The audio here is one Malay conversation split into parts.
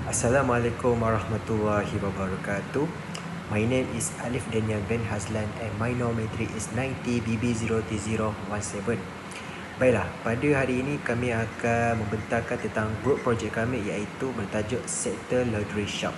Assalamualaikum warahmatullahi wabarakatuh. My name is Alif Daniel Ben Hazlan and my normetry is 90BB0T017. Baiklah, pada hari ini kami akan membentangkan tentang group projek kami iaitu bertajuk Sector Laundry Shop.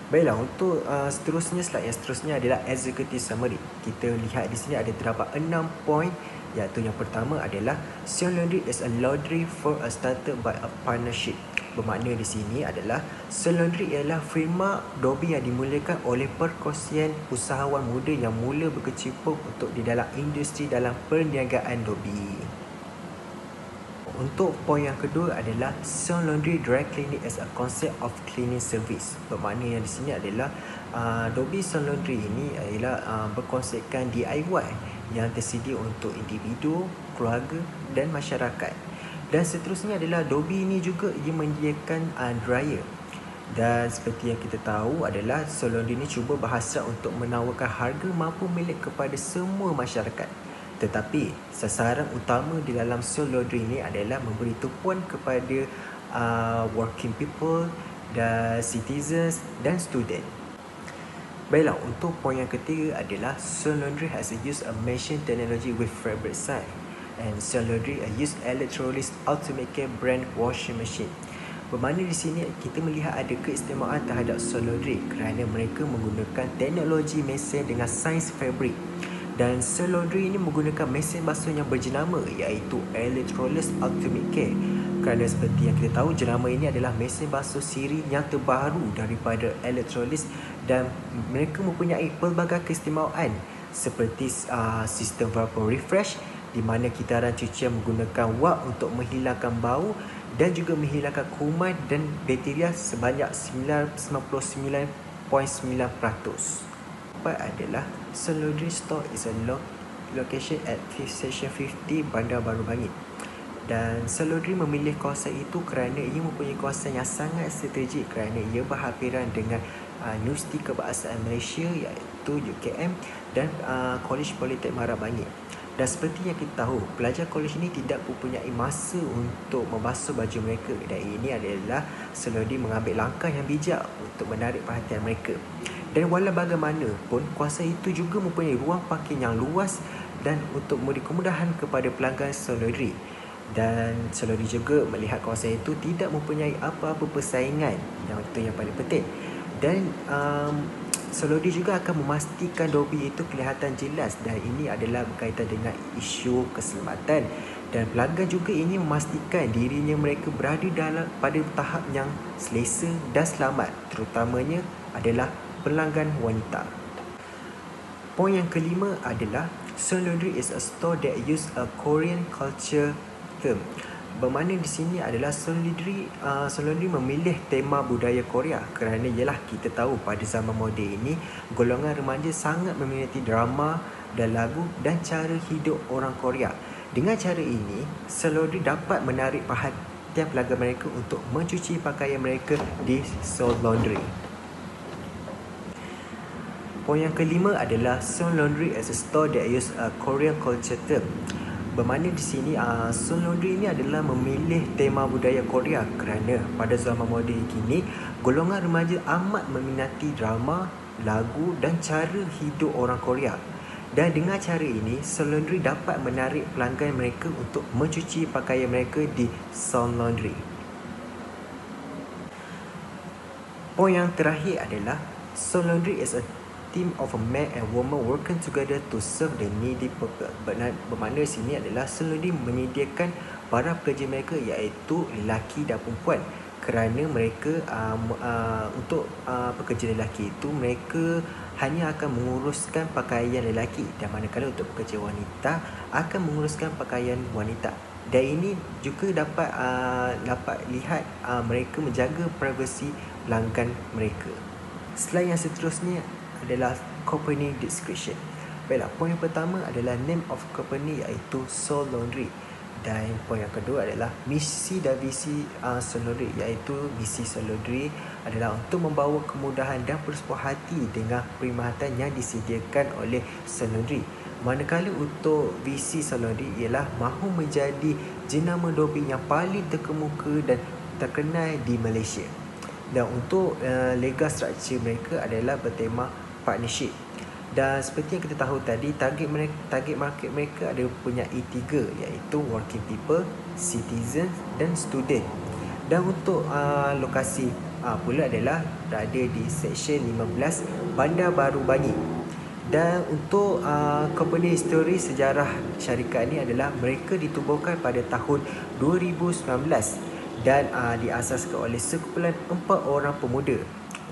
Baiklah, untuk slide yang seterusnya adalah executive summary. Kita lihat di sini ada terdapat 6 poin, iaitu yang pertama adalah Sion Laundry is a laundry for a starter by a partnership. Bermakna di sini adalah Sion Laundry ialah firma Dobi yang dimulakan oleh perkongsian usahawan muda yang mula berkecimpung untuk di dalam industri dalam perniagaan Dobi. Untuk poin yang kedua adalah Sion Laundry Dry Cleaning as a concept of cleaning service. Bermakna yang di sini adalah Dobi Sion Laundry ini ialah berkonsepkan DIY yang tersedia untuk individu, keluarga dan masyarakat. Dan seterusnya adalah Dobi ini juga ia menyediakan dryer. Dan seperti yang kita tahu adalah Sion Laundry ini cuba berhasrat untuk menawarkan harga mampu milik kepada semua masyarakat. Tetapi sasaran utama di dalam Sion Laundry ini adalah memberi tumpuan kepada working people dan citizens dan student. Baiklah, untuk poin yang ketiga adalah Sion Laundry has used a machine technology with fabric side, and Sion Laundry use electrolysed automated brand washing machine. Bermakna di sini kita melihat ada keistimewaan terhadap Sion Laundry kerana mereka menggunakan teknologi mesin dengan saiz fabrik. Dan Sion Laundry ini menggunakan mesin basuh yang berjenama iaitu Electrolux Ultimate Care. Kerana seperti yang kita tahu, jenama ini adalah mesin basuh siri yang terbaru daripada Electrolux dan mereka mempunyai pelbagai keistimewaan seperti sistem vapor refresh di mana kitaran cucian menggunakan wap untuk menghilangkan bau dan juga menghilangkan kuman dan bakteria sebanyak 99.9%. Adalah Sion Laundry Store is a location at Section 50 Bandar Baru Bangit. Dan Sion Laundry memilih kawasan itu kerana ia mempunyai kawasan yang sangat strategik kerana ia berhampiran dengan Universiti Kebangsaan Malaysia iaitu UKM dan College Politeknik Mahara Bangit. Dan seperti yang kita tahu, pelajar kolej ini tidak mempunyai masa untuk membasuh baju mereka, dan ini adalah Sion Laundry mengambil langkah yang bijak untuk menarik perhatian mereka. Dan walau bagaimanapun, kawasan itu juga mempunyai ruang parking yang luas dan untuk memberi kemudahan kepada pelanggan Sion Laundry. Dan Sion Laundry juga melihat kawasan itu tidak mempunyai apa-apa persaingan, yang itu yang paling penting. Dan Sion Laundry juga akan memastikan Dobi itu kelihatan jelas, dan ini adalah berkaitan dengan isu keselamatan. Dan pelanggan juga ingin memastikan dirinya mereka berada pada tahap yang selesa dan selamat, terutamanya adalah pelanggan wanita. Poin yang kelima adalah Sion Laundry is a store that use a Korean culture theme. Bermakna di sini adalah Sion Laundry memilih tema budaya Korea kerana ialah kita tahu pada zaman moden ini golongan remaja sangat meminati drama dan lagu dan cara hidup orang Korea. Dengan cara ini, Sion Laundry dapat menarik perhatian pelanggan mereka untuk mencuci pakaian mereka di Sion Laundry. Poin yang kelima adalah Sion Laundry as a store that use a Korean culture theme. Bermakna di sini Sion Laundry ini adalah memilih tema budaya Korea kerana pada zaman moden kini golongan remaja amat meminati drama, lagu dan cara hidup orang Korea. Dan dengan cara ini, Sion Laundry dapat menarik pelanggan mereka untuk mencuci pakaian mereka di Sion Laundry. Poin yang terakhir adalah Sion Laundry is a team of a man and woman working together to serve the needy people. Bermakna di sini adalah Sion Laundry menyediakan para pekerja mereka iaitu lelaki dan perempuan kerana mereka untuk pekerja lelaki itu mereka hanya akan menguruskan pakaian lelaki dan manakala untuk pekerja wanita akan menguruskan pakaian wanita. Dan ini juga dapat lihat mereka menjaga privasi pelanggan mereka. Slide yang seterusnya adalah company description. Baiklah, poin yang pertama adalah name of company iaitu Sion Laundry. Dan poin yang kedua adalah misi dan visi Sion Laundry iaitu misi Sion Laundry adalah untuk membawa kemudahan dan bersepuh hati dengan perkhidmatan yang disediakan oleh Sion Laundry. Manakala untuk visi Sion Laundry ialah mahu menjadi jenama Dobi yang paling terkemuka dan terkenal di Malaysia. Dan untuk legal structure mereka adalah bertema partnership. Dan seperti yang kita tahu tadi, target market mereka ada mempunyai 3, iaitu working people, citizen dan student. Dan untuk lokasi pula adalah berada di Seksyen 15 Bandar Baru Bangi. Dan untuk company histori sejarah syarikat ini adalah mereka ditubuhkan pada tahun 2019 dan diasaskan oleh sekumpulan 4 orang pemuda.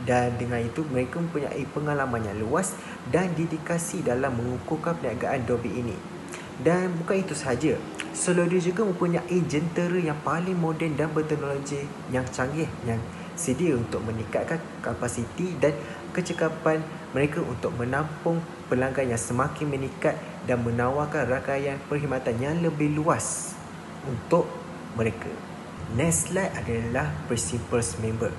Dan dengan itu mereka mempunyai pengalaman yang luas dan dedikasi dalam mengukuhkan perniagaan dobi ini. Dan bukan itu sahaja, Selodri juga mempunyai jentera yang paling moden dan berteknologi yang canggih yang sedia untuk meningkatkan kapasiti dan kecekapan mereka untuk menampung pelanggan yang semakin meningkat dan menawarkan rangkaian perkhidmatan yang lebih luas untuk mereka. Next slide adalah principals member.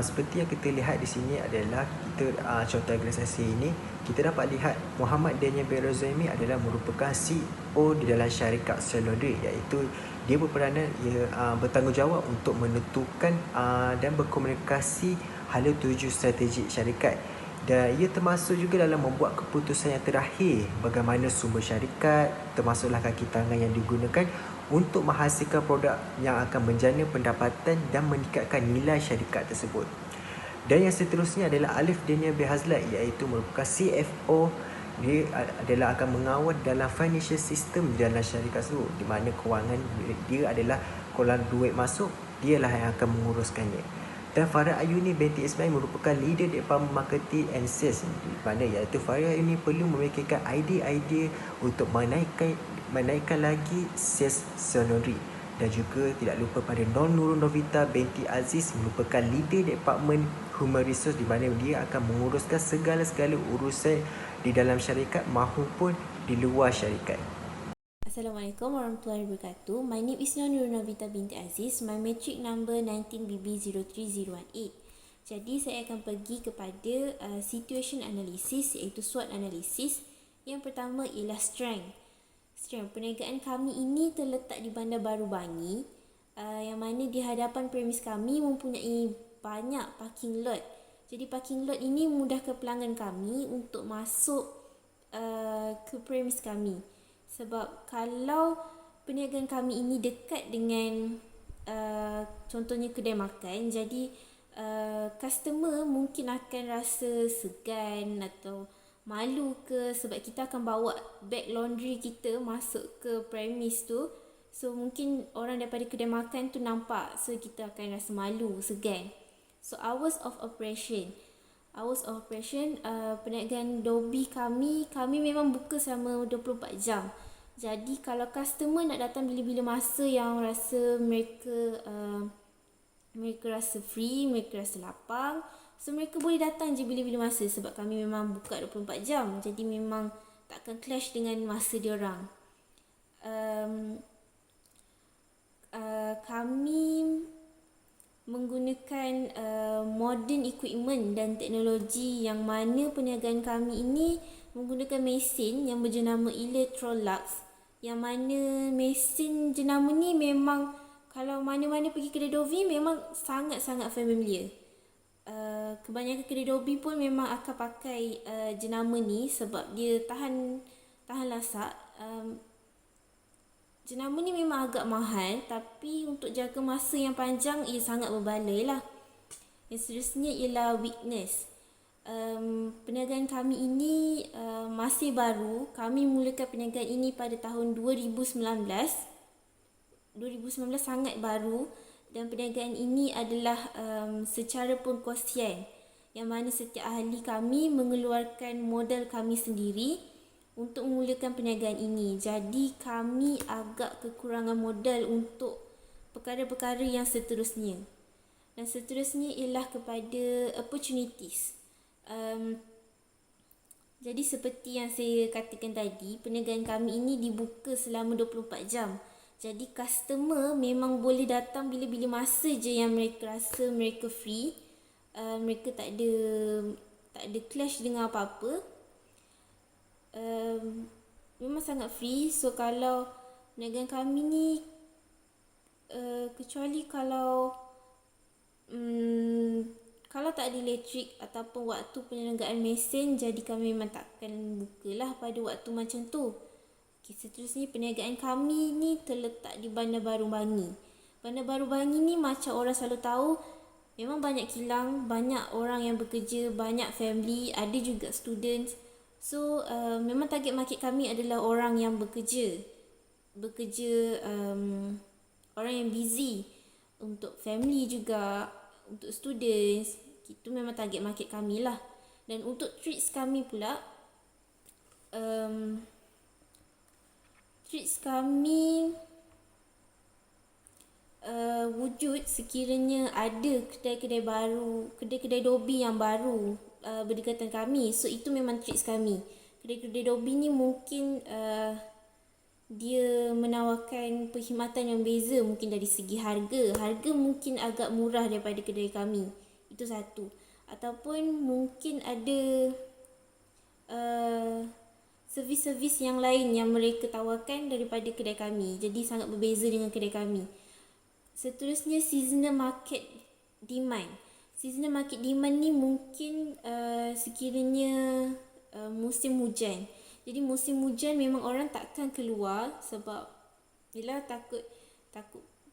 Seperti yang kita lihat di sini adalah kita contoh organisasi ini, kita dapat lihat Muhammad Daniel bin Razami adalah merupakan CEO di dalam syarikat Selodri, iaitu dia berperanan bertanggungjawab untuk menentukan dan berkomunikasi hala tuju strategi syarikat. Dan ia termasuk juga dalam membuat keputusan yang terakhir bagaimana sumber syarikat, termasuklah kaki tangan yang digunakan untuk menghasilkan produk yang akan menjana pendapatan dan meningkatkan nilai syarikat tersebut. Dan yang seterusnya adalah Alif Daniel bin Hazlat, iaitu merupakan CFO. Dia adalah akan mengawal dalam financial system dalam syarikat tersebut, di mana kewangan dia adalah kalau duit masuk, dialah yang akan menguruskannya. Dan Farah Ayuni binti Ismail merupakan leader Department Marketing and Sales, di mana iaitu Farah Ayuni perlu memikirkan idea-idea untuk menaikkan lagi sales Selodri. Dan juga tidak lupa pada Nurul Novita binti Aziz merupakan leader Department Human Resource, di mana dia akan menguruskan segala-segala urusan di dalam syarikat maupun di luar syarikat. Assalamualaikum warahmatullahi wabarakatuh. My name is Nurul Novita binti Aziz. My matric number 19BB03018. Jadi saya akan pergi kepada situation analysis, iaitu SWOT analysis. Yang pertama ialah strength. Perniagaan kami ini terletak di Bandar Baru Bangi, yang mana di hadapan premis kami mempunyai banyak parking lot. Jadi parking lot ini memudahkan pelanggan kami untuk masuk ke premis kami. Sebab kalau perniagaan kami ini dekat dengan contohnya kedai makan, jadi customer mungkin akan rasa segan atau malu ke, sebab kita akan bawa bag laundry kita masuk ke premis tu. So mungkin orang daripada kedai makan tu nampak, so kita akan rasa malu, segan. So hours of operation, perniagaan dobi kami memang buka selama 24 jam. Jadi kalau customer nak datang bila-bila masa yang rasa mereka rasa free, mereka rasa lapang, so mereka boleh datang je bila-bila masa, sebab kami memang buka 24 jam. Jadi memang takkan clash dengan masa diorang. Kami menggunakan modern equipment dan teknologi, yang mana perniagaan kami ini menggunakan mesin yang berjenama Electrolux, yang mana mesin jenama ni memang kalau mana-mana pergi kedai dobi memang sangat-sangat familiar. Kebanyakan kedai dobi pun memang akan pakai jenama ni sebab dia tahan lasak. Jenama ni memang agak mahal, tapi untuk jaga masa yang panjang ia sangat berbaloi lah. Yang seterusnya ialah weakness. Perniagaan kami ini masih baru. Kami mulakan perniagaan ini pada tahun 2019. 2019 sangat baru, dan perniagaan ini adalah secara pengkongsian, yang mana setiap ahli kami mengeluarkan modal kami sendiri untuk memulakan perniagaan ini. Jadi kami agak kekurangan modal untuk perkara-perkara yang seterusnya. Dan seterusnya ialah kepada opportunities. Jadi seperti yang saya katakan tadi, perniagaan kami ini dibuka selama 24 jam. Jadi customer memang boleh datang bila-bila masa je yang mereka rasa mereka free. Mereka tak ada clash dengan apa-apa. Memang sangat free. So kalau perniagaan kami ni kecuali kalau kalau tak ada elektrik ataupun waktu penyelenggaraan mesin, jadi kami memang takkan bukalah pada waktu macam tu. Okay, seterusnya perniagaan kami ni terletak di Bandar Baru Bangi. Bandar Baru Bangi ni macam orang selalu tahu, memang banyak kilang, banyak orang yang bekerja, banyak family, ada juga students. So memang target market kami adalah orang yang bekerja, orang yang busy, untuk family juga, untuk students. Itu memang target market kami lah. Dan untuk treats kami pula, treats kami wujud sekiranya ada kedai-kedai baru, kedai-kedai Dobi yang baru berdekatan kami. So itu memang treats kami. Kedai-kedai Dobi ni mungkin dia menawarkan perkhidmatan yang beza, mungkin dari segi harga. Harga mungkin agak murah daripada kedai kami. Itu satu. Ataupun mungkin ada servis-servis yang lain yang mereka tawarkan daripada kedai kami. Jadi sangat berbeza dengan kedai kami. Seterusnya, seasonal market demand. Seasonal market demand ni mungkin sekiranya musim hujan. Jadi musim hujan memang orang takkan keluar sebab yelah takut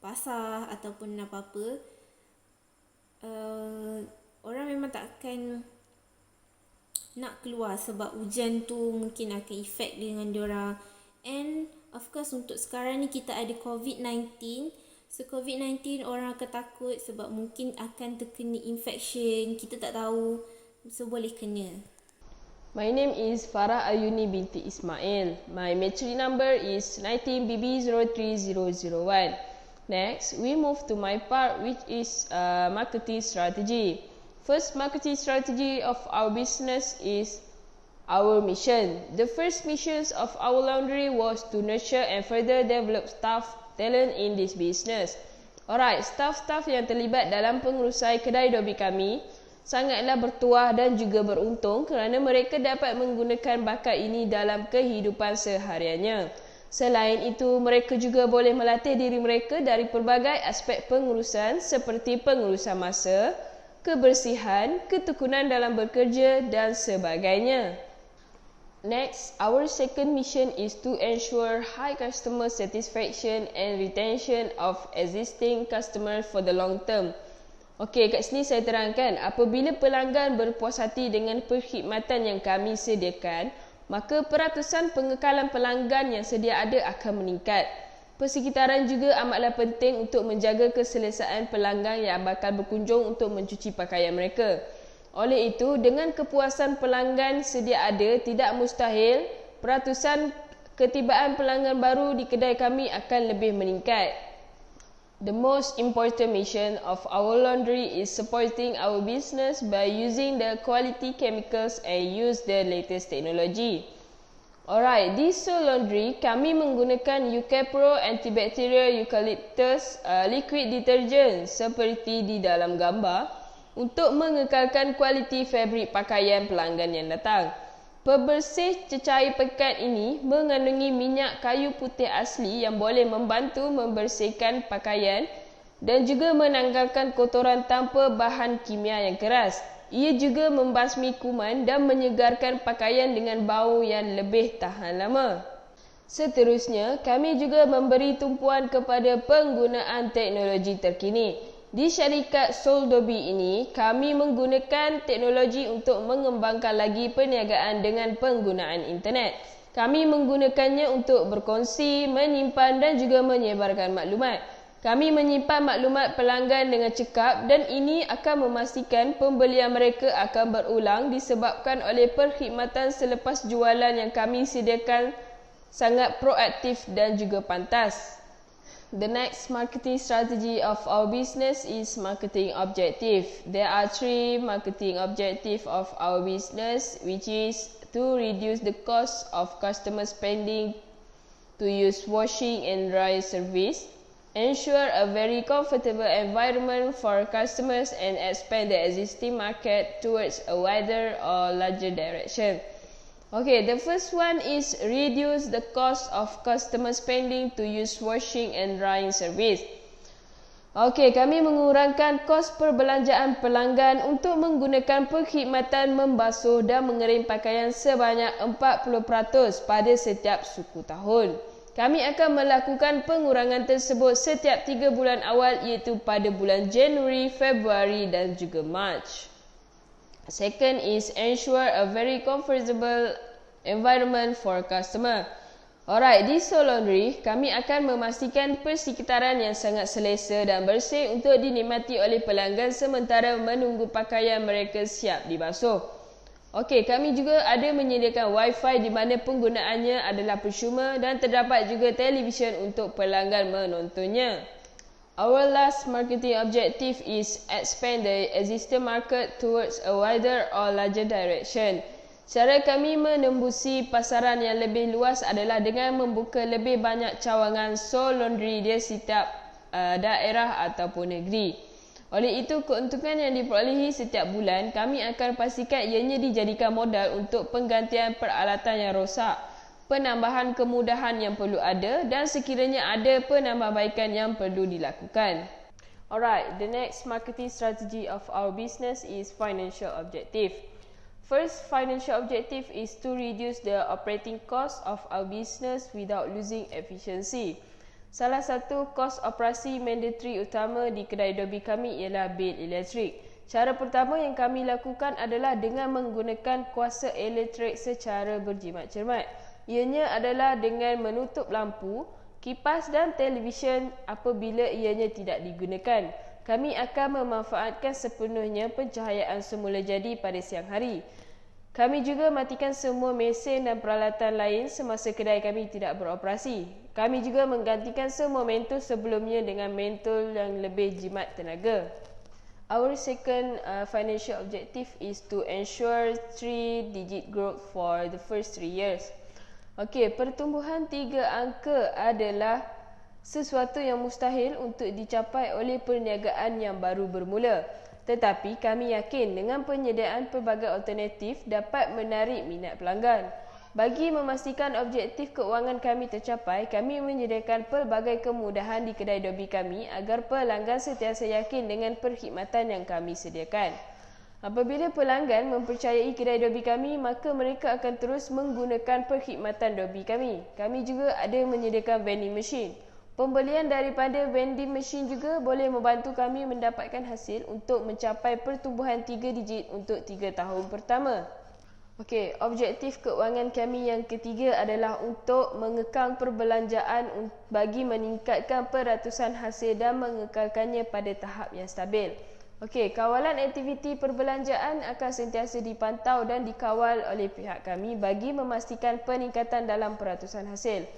basah ataupun apa-apa. Orang memang takkan nak keluar sebab hujan tu mungkin akan efek dengan diorang. And of course untuk sekarang ni kita ada COVID-19. So COVID-19 orang akan takut sebab mungkin akan terkena infection. Kita tak tahu. So boleh kena. My name is Farah Ayuni binti Ismail. My matric number is 19BB03001. Next, we move to my part, which is marketing strategy. First marketing strategy of our business is our mission. The first missions of our laundry was to nurture and further develop staff talent in this business. Alright, staff-staff yang terlibat dalam pengurusan kedai Dobi kami sangatlah bertuah dan juga beruntung kerana mereka dapat menggunakan bakat ini dalam kehidupan sehariannya. Selain itu, mereka juga boleh melatih diri mereka dari pelbagai aspek pengurusan seperti pengurusan masa, kebersihan, ketekunan dalam bekerja dan sebagainya. Next, our second mission is to ensure high customer satisfaction and retention of existing customers for the long term. Okey, kat sini saya terangkan, apabila pelanggan berpuas hati dengan perkhidmatan yang kami sediakan, maka peratusan pengekalan pelanggan yang sedia ada akan meningkat. Persekitaran juga amatlah penting untuk menjaga keselesaan pelanggan yang bakal berkunjung untuk mencuci pakaian mereka. Oleh itu, dengan kepuasan pelanggan sedia ada, tidak mustahil peratusan ketibaan pelanggan baru di kedai kami akan lebih meningkat. The most important mission of our laundry is supporting our business by using the quality chemicals and use the latest technology. Alright, di Soul Laundry, kami menggunakan UKPRO antibacterial eucalyptus liquid detergent seperti di dalam gambar untuk mengekalkan kualiti fabrik pakaian pelanggan yang datang. Pembersih cecair pekat ini mengandungi minyak kayu putih asli yang boleh membantu membersihkan pakaian dan juga menanggalkan kotoran tanpa bahan kimia yang keras. Ia juga membasmi kuman dan menyegarkan pakaian dengan bau yang lebih tahan lama. Seterusnya, kami juga memberi tumpuan kepada penggunaan teknologi terkini. Di syarikat Soul Dobi ini, kami menggunakan teknologi untuk mengembangkan lagi perniagaan dengan penggunaan internet. Kami menggunakannya untuk berkongsi, menyimpan dan juga menyebarkan maklumat. Kami menyimpan maklumat pelanggan dengan cekap dan ini akan memastikan pembelian mereka akan berulang disebabkan oleh perkhidmatan selepas jualan yang kami sediakan sangat proaktif dan juga pantas. The next marketing strategy of our business is marketing objective. There are 3 marketing objectives of our business, which is to reduce the cost of customer spending to use washing and dry service, ensure a very comfortable environment for customers and expand the existing market towards a wider or larger direction. Okay, the first one is reduce the cost of customer spending to use washing and drying service. Okey, kami mengurangkan kos perbelanjaan pelanggan untuk menggunakan perkhidmatan membasuh dan mengering pakaian sebanyak 40% pada setiap suku tahun. Kami akan melakukan pengurangan tersebut setiap 3 bulan awal iaitu pada bulan Januari, Februari dan juga Mac. Second is ensure a very comfortable environment for customer. Alright, di Soul Laundry, kami akan memastikan persekitaran yang sangat selesa dan bersih untuk dinikmati oleh pelanggan sementara menunggu pakaian mereka siap dibasuh. Okey, kami juga ada menyediakan Wi-Fi di mana penggunaannya adalah percuma dan terdapat juga televisyen untuk pelanggan menontonnya. Our last marketing objective is expand the existing market towards a wider or larger direction. Cara kami menembusi pasaran yang lebih luas adalah dengan membuka lebih banyak cawangan Soul Laundry di setiap daerah ataupun negeri. Oleh itu, keuntungan yang diperolehi setiap bulan, kami akan pastikan ianya dijadikan modal untuk penggantian peralatan yang rosak, penambahan kemudahan yang perlu ada dan sekiranya ada penambahbaikan yang perlu dilakukan. Alright, the next marketing strategy of our business is financial objective. First financial objective is to reduce the operating cost of our business without losing efficiency. Salah satu kos operasi mandatory utama di kedai Dobi kami ialah bil elektrik. Cara pertama yang kami lakukan adalah dengan menggunakan kuasa elektrik secara berjimat cermat. Ianya adalah dengan menutup lampu, kipas dan televisyen apabila ianya tidak digunakan. Kami akan memanfaatkan sepenuhnya pencahayaan semula jadi pada siang hari. Kami juga matikan semua mesin dan peralatan lain semasa kedai kami tidak beroperasi. Kami juga menggantikan semua mentol sebelumnya dengan mentol yang lebih jimat tenaga. Our second financial objective is to ensure 3-digit growth for the first 3 years. Okey, pertumbuhan 3 angka adalah sesuatu yang mustahil untuk dicapai oleh perniagaan yang baru bermula. Tetapi kami yakin dengan penyediaan pelbagai alternatif dapat menarik minat pelanggan. Bagi memastikan objektif keuangan kami tercapai, kami menyediakan pelbagai kemudahan di kedai Dobi kami agar pelanggan sentiasa yakin dengan perkhidmatan yang kami sediakan. Apabila pelanggan mempercayai kedai Dobi kami, maka mereka akan terus menggunakan perkhidmatan Dobi kami. Kami juga ada menyediakan vending machine. Pembelian daripada vending machine juga boleh membantu kami mendapatkan hasil untuk mencapai pertumbuhan 3 digit untuk 3 tahun pertama. Okey, objektif keuangan kami yang ketiga adalah untuk mengekang perbelanjaan bagi meningkatkan peratusan hasil dan mengekalkannya pada tahap yang stabil. Okey, kawalan aktiviti perbelanjaan akan sentiasa dipantau dan dikawal oleh pihak kami bagi memastikan peningkatan dalam peratusan hasil.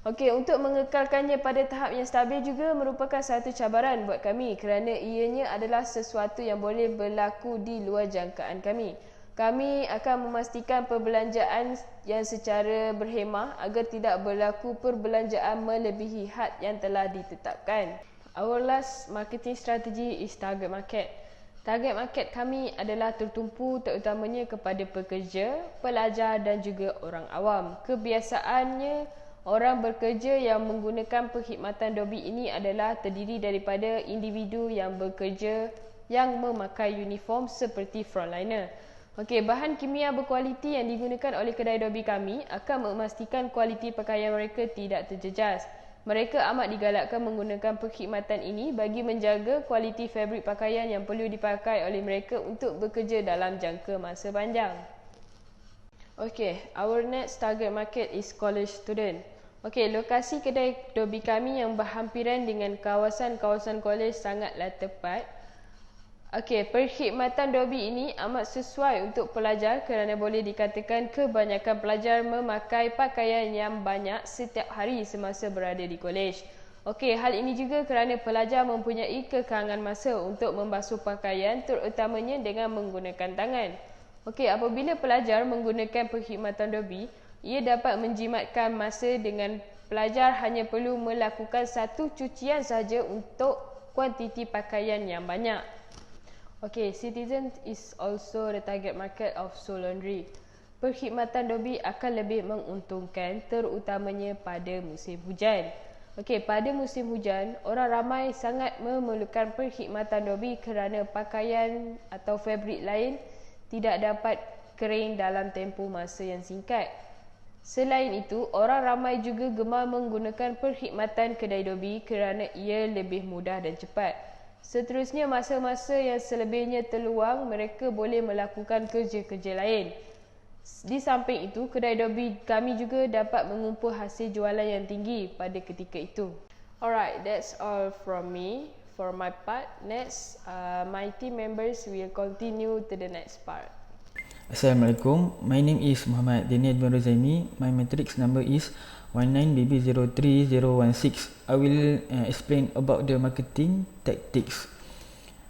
Okey, untuk mengekalkannya pada tahap yang stabil juga merupakan satu cabaran buat kami kerana ianya adalah sesuatu yang boleh berlaku di luar jangkaan kami. Kami akan memastikan perbelanjaan yang secara berhemah agar tidak berlaku perbelanjaan melebihi had yang telah ditetapkan. Our last marketing strategy is target market. Target market kami adalah tertumpu terutamanya kepada pekerja, pelajar dan juga orang awam. Kebiasaannya, orang bekerja yang menggunakan perkhidmatan Dobi ini adalah terdiri daripada individu yang bekerja yang memakai uniform seperti frontliner. Okey, bahan kimia berkualiti yang digunakan oleh kedai Dobi kami akan memastikan kualiti pakaian mereka tidak terjejas. Mereka amat digalakkan menggunakan perkhidmatan ini bagi menjaga kualiti fabrik pakaian yang perlu dipakai oleh mereka untuk bekerja dalam jangka masa panjang. Okay, our next target market is college student. Okay, lokasi kedai Dobi kami yang berhampiran dengan kawasan-kawasan kolej sangatlah tepat. Okay, perkhidmatan Dobi ini amat sesuai untuk pelajar kerana boleh dikatakan kebanyakan pelajar memakai pakaian yang banyak setiap hari semasa berada di kolej. Okey, hal ini juga kerana pelajar mempunyai kekangan masa untuk membasuh pakaian terutamanya dengan menggunakan tangan. Okey, apabila pelajar menggunakan perkhidmatan Dobi, ia dapat menjimatkan masa dengan pelajar hanya perlu melakukan satu cucian sahaja untuk kuantiti pakaian yang banyak. Okey, citizen is also the target market of Soul Laundry. Perkhidmatan Dobi akan lebih menguntungkan terutamanya pada musim hujan. Okey, pada musim hujan, orang ramai sangat memerlukan perkhidmatan Dobby kerana pakaian atau fabrik lain tidak dapat kering dalam tempoh masa yang singkat. Selain itu, orang ramai juga gemar menggunakan perkhidmatan kedai Dobby kerana ia lebih mudah dan cepat. Seterusnya, masa-masa yang selebihnya terluang, mereka boleh melakukan kerja-kerja lain. Di samping itu, kedai Dobby kami juga dapat mengumpul hasil jualan yang tinggi pada ketika itu. Alright, that's all from me. For my part, next, my team members will continue to the next part. Assalamualaikum, my name is Muhammad Daniel bin Rozaimi. My matrix number is 19BB03016. I will explain about the marketing tactics.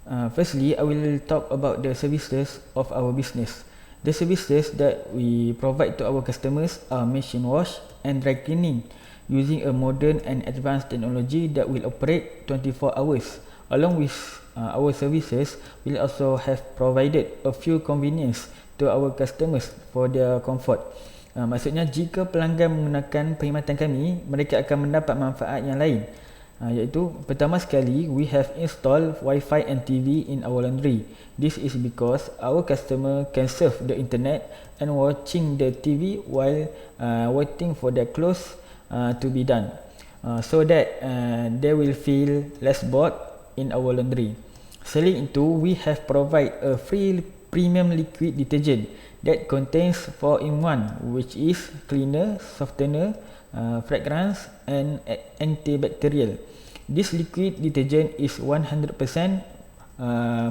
Firstly, I will talk about the services of our business. The services that we provide to our customers are machine wash and dry cleaning using a modern and advanced technology that will operate 24 hours. Along with our services, we will also have provided a few convenience to our customers for their comfort. Maksudnya jika pelanggan menggunakan perkhidmatan kami, mereka akan mendapat manfaat yang lain. Iaitu pertama sekali, we have installed Wi-Fi and TV in our laundry. This is because our customer can surf the internet and watching the TV while waiting for their clothes to be done, so that they will feel less bored in our laundry. Selain itu, we have provide a free premium liquid detergent that contains 4-in-1, which is cleaner, softener, fragrance and antibacterial. This liquid detergent is 100%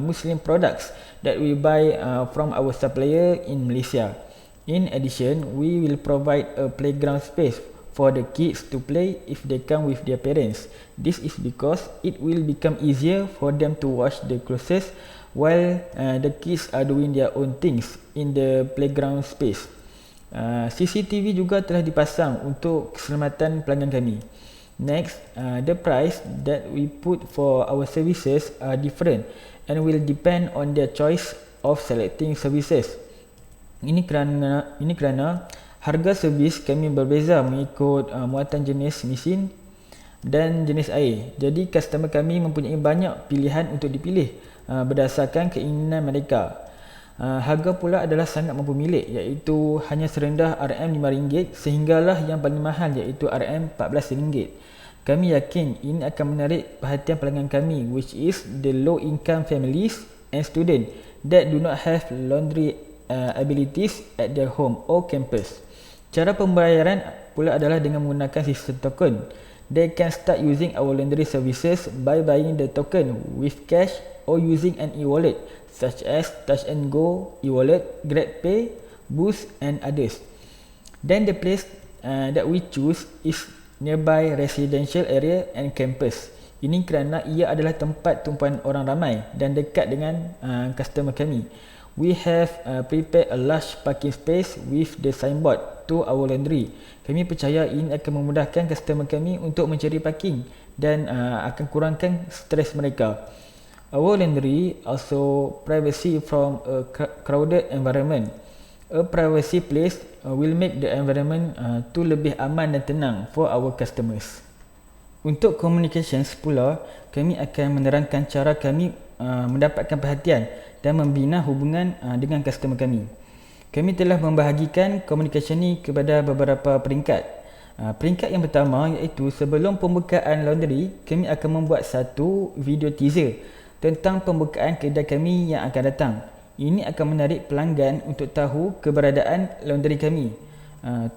Muslim products that we buy from our supplier in Malaysia. In addition, we will provide a playground space for the kids to play if they come with their parents. This is because it will become easier for them to wash the clothes while the kids are doing their own things in the playground space. CCTV juga telah dipasang untuk keselamatan pelanggan kami. Next, the price that we put for our services are different and will depend on their choice of selecting services. Ini kerana harga servis kami berbeza mengikut muatan jenis mesin dan jenis air. Jadi customer kami mempunyai banyak pilihan untuk dipilih berdasarkan keinginan mereka. Harga pula adalah sangat mampu milik, iaitu hanya serendah RM5 sehinggalah yang paling mahal iaitu RM14. Kami yakin ini akan menarik perhatian pelanggan kami, which is the low income families and students that do not have laundry abilities at their home or campus. Cara pembayaran pula adalah dengan menggunakan sistem token. They can start using our laundry services by buying the token with cash or using an e-wallet such as Touch and Go, e-wallet, GrabPay, Boost and others. Then the place that we choose is nearby residential area and campus. Ini kerana ia adalah tempat tumpuan orang ramai dan dekat dengan customer kami. We have prepared a large parking space with the signboard to our laundry. Kami percaya ini akan memudahkan customer kami untuk mencari parking dan akan kurangkan stres mereka. Our laundry also privacy from a crowded environment. A privacy place will make the environment tu lebih aman dan tenang for our customers. Untuk communications pula, kami akan menerangkan cara kami mendapatkan perhatian dan membina hubungan dengan customer kami. Kami telah membahagikan communication ni kepada beberapa peringkat. Peringkat yang pertama iaitu sebelum pembukaan laundry, kami akan membuat satu video teaser tentang pembukaan kedai kami yang akan datang. Ini akan menarik pelanggan untuk tahu keberadaan laundry kami.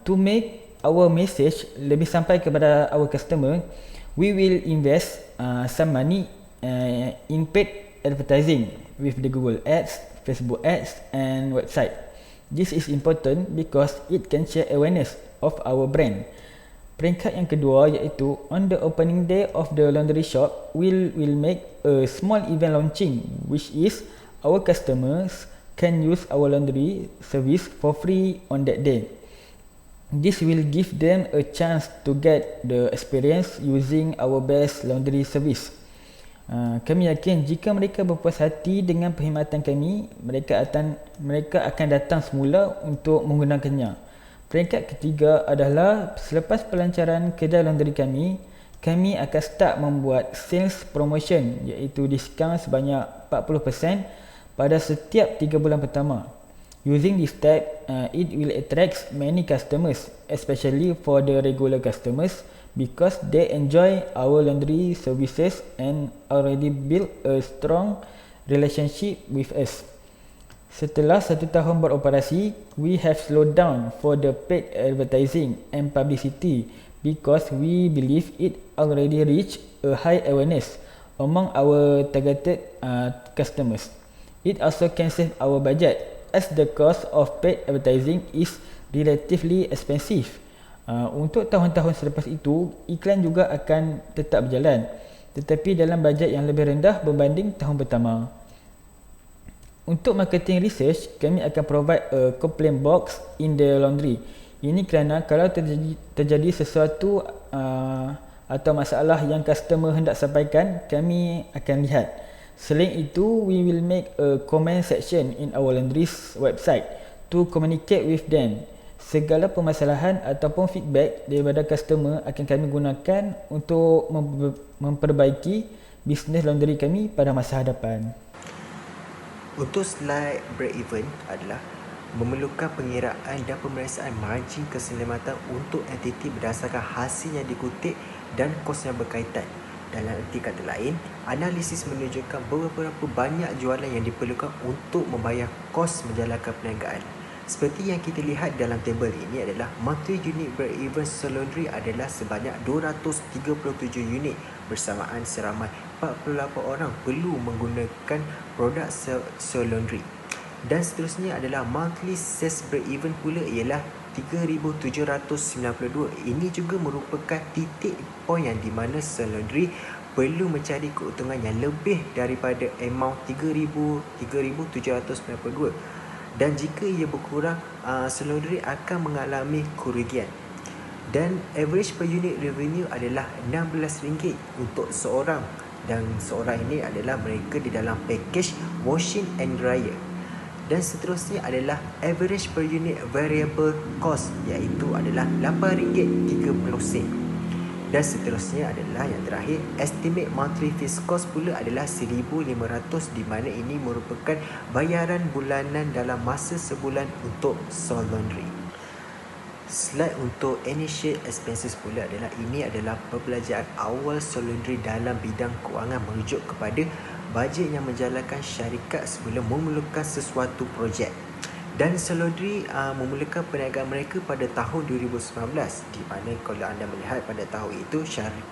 To make our message lebih sampai kepada our customer, we will invest some money in paid advertising with the Google Ads, Facebook Ads and website. This is important because it can share awareness of our brand. Peringkat yang kedua iaitu on the opening day of the laundry shop, we'll make a small event launching, which is our customers can use our laundry service for free on that day. This will give them a chance to get the experience using our best laundry service. Kami yakin jika mereka berpuas hati dengan perkhidmatan kami, mereka akan datang semula untuk menggunakannya. Peringkat ketiga adalah selepas pelancaran kedai laundry kami, kami akan start membuat sales promotion iaitu diskaun sebanyak 40% pada setiap 3 bulan pertama. Using this tag, it will attract many customers, especially for the regular customers, because they enjoy our laundry services and already built a strong relationship with us. Setelah 1 tahun beroperasi, we have slowed down for the paid advertising and publicity because we believe it already reached a high awareness among our targeted customers. It also can save our budget as the cost of paid advertising is relatively expensive. Untuk tahun-tahun selepas itu, iklan juga akan tetap berjalan, tetapi dalam bajet yang lebih rendah berbanding tahun pertama. Untuk marketing research, kami akan provide a complaint box in the laundry. Ini kerana kalau terjadi sesuatu atau masalah yang customer hendak sampaikan, kami akan lihat. Selain itu, we will make a comment section in our laundry's website to communicate with them. Segala permasalahan ataupun feedback daripada customer akan kami gunakan untuk memperbaiki bisnes laundry kami pada masa hadapan. Untuk slide break-even adalah memerlukan pengiraan dan pemeriksaan margin keselamatan untuk entiti berdasarkan hasil yang dikutip dan kos yang berkaitan. Dalam erti kata lain, analisis menunjukkan berapa banyak jualan yang diperlukan untuk membayar kos menjalankan perniagaan. Seperti yang kita lihat dalam tabel ini adalah monthly unit break-even Solaundry adalah sebanyak 237 unit bersamaan seramai 48 orang perlu menggunakan produk Solaundry. Dan seterusnya adalah monthly sales break-even pula ialah 3,792. Ini juga merupakan titik poin yang di mana Solaundry perlu mencari keuntungan yang lebih daripada amount 3,792. Dan jika ia berkurang, Solaundry akan mengalami kerugian. Dan average per unit revenue adalah RM16 untuk seorang. Dan seorang ini adalah mereka di dalam package washing and dryer. Dan seterusnya adalah average per unit variable cost, iaitu adalah RM8.30. Dan seterusnya adalah yang terakhir, estimate monthly fixed cost pula adalah RM1,500, di mana ini merupakan bayaran bulanan dalam masa sebulan untuk Solaundry. Slide untuk initial expenses pula adalah ini adalah pembelajaran awal Solaundry dalam bidang kewangan merujuk kepada bajet yang menjalankan syarikat sebelum memulakan sesuatu projek. Dan Solaundry memulakan perniagaan mereka pada tahun 2019, di mana kalau anda melihat pada tahun itu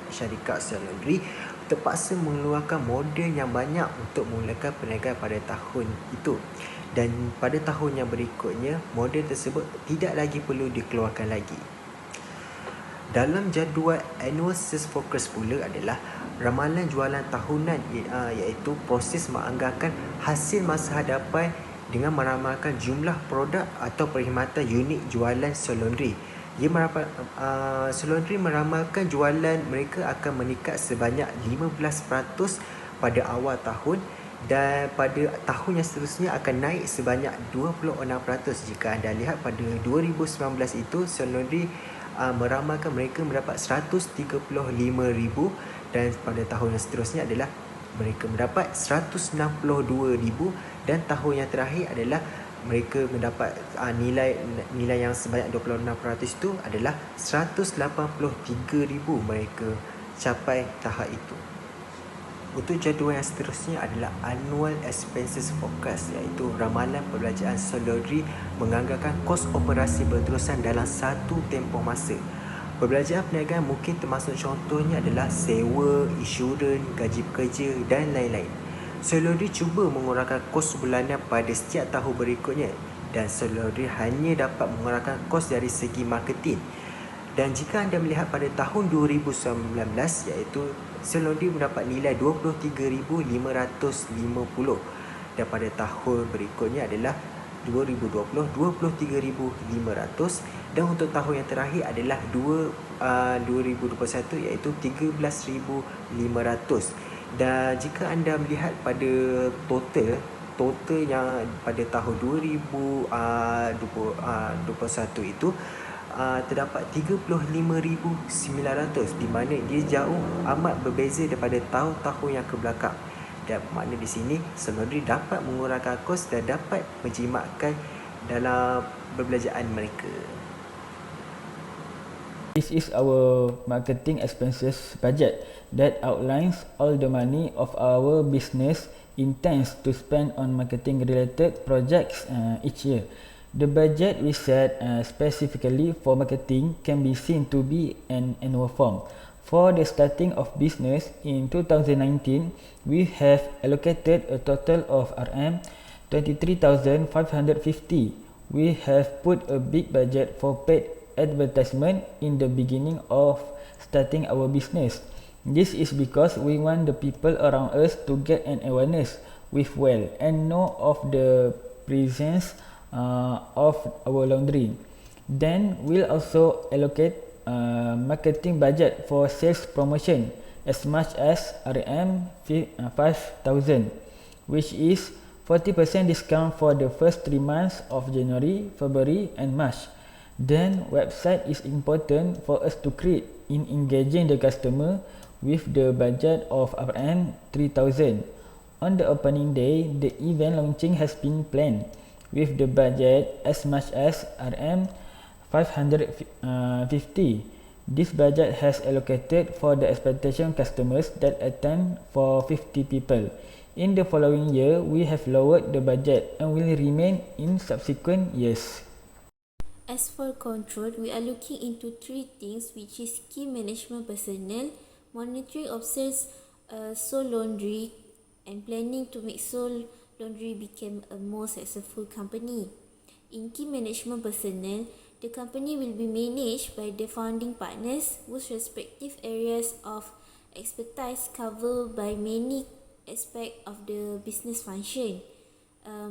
syarikat Solaundry terpaksa mengeluarkan modal yang banyak untuk memulakan perniagaan pada tahun itu. Dan pada tahun yang berikutnya, modal tersebut tidak lagi perlu dikeluarkan lagi. Dalam jadual annual sales focus pula adalah ramalan jualan tahunan, iaitu proses menganggarkan hasil masa hadapan dengan meramalkan jumlah produk atau perkhidmatan unit jualan Solaundry. Solaundry meramalkan jualan mereka akan meningkat sebanyak 15% pada awal tahun, dan pada tahun yang seterusnya akan naik sebanyak 26%. Jika anda lihat pada 2019 itu, Solaundry meramalkan mereka mendapat 135,000, dan pada tahun yang seterusnya adalah mereka mendapat 162,000, dan tahun yang terakhir adalah mereka mendapat nilai yang sebanyak 26% itu adalah 183,000 mereka capai tahap itu. Untuk jadual yang seterusnya adalah annual expenses forecast, iaitu ramalan perbelanjaan Solaundry menganggarkan kos operasi berterusan dalam satu tempoh masa. Perbelanjaan perniagaan mungkin termasuk contohnya adalah sewa, insurans, gaji pekerja dan lain-lain. Solaundry cuba mengurangkan kos bulanan pada setiap tahun berikutnya, dan Solaundry hanya dapat mengurangkan kos dari segi marketing. Dan jika anda melihat pada tahun 2019, iaitu Solaundry mendapat nilai 23,550, dan pada tahun berikutnya adalah 2020 23,500, dan untuk tahun yang terakhir adalah 2021 iaitu 13,500. Dan jika anda melihat pada total yang pada tahun 2021 itu, terdapat 35,900, di mana dia jauh amat berbeza daripada tahun-tahun yang kebelakang. Dan makna di sini Sell Laundry dapat mengurangkan kos dan dapat menjimatkan dalam perbelanjaan mereka. This is our marketing expenses budget that outlines all the money of our business intends to spend on marketing related projects each year. The budget we set specifically for marketing can be seen to be an annual form. For the starting of business in 2019, we have allocated a total of Rm 23,550. We have put a big budget for paid advertisement in the beginning of starting our business. This is because we want the people around us to get an awareness with well and know of the presence of our laundry. Then we'll also allocate marketing budget for sales promotion as much as Rm 5,000, which is 40% discount for the first 3 months of January, February and March. Then website is important for us to create in engaging the customer with the budget of Rm 3,000. On the opening day, the event launching has been planned with the budget as much as Rm 550. This budget has allocated for the expectation customers that attend for 50 people. In the following year, we have lowered the budget and will remain in subsequent years. As for control, we are looking into 3 things, which is key management personnel, monitoring of sales, Sell Laundry, and planning to make Sell Laundry become a more successful company. In key management personnel, the company will be managed by the founding partners whose respective areas of expertise cover by many aspects of the business function.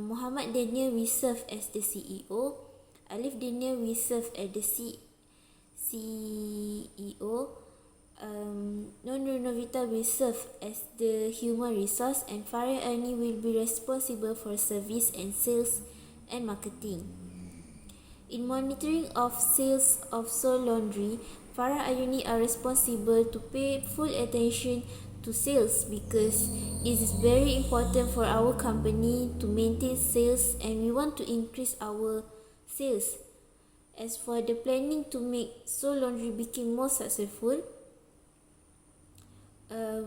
Muhammad Daniel will serve as the CEO. Alif Daniel will serve as the CEO. Nur Novita will serve as the human resource, and Faria Ernie will be responsible for service and sales and marketing. In monitoring of sales of Sell Laundry, Farah Ayuni are responsible to pay full attention to sales because it is very important for our company to maintain sales and we want to increase our sales. As for the planning to make Sell Laundry become more successful,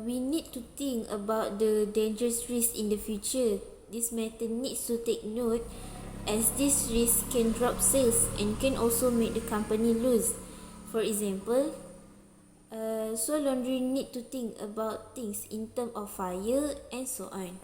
we need to think about the dangerous risks in the future. This matter needs to take note as this risk can drop sales and can also make the company lose. For example, Sell Laundry need to think about things in terms of fire and so on.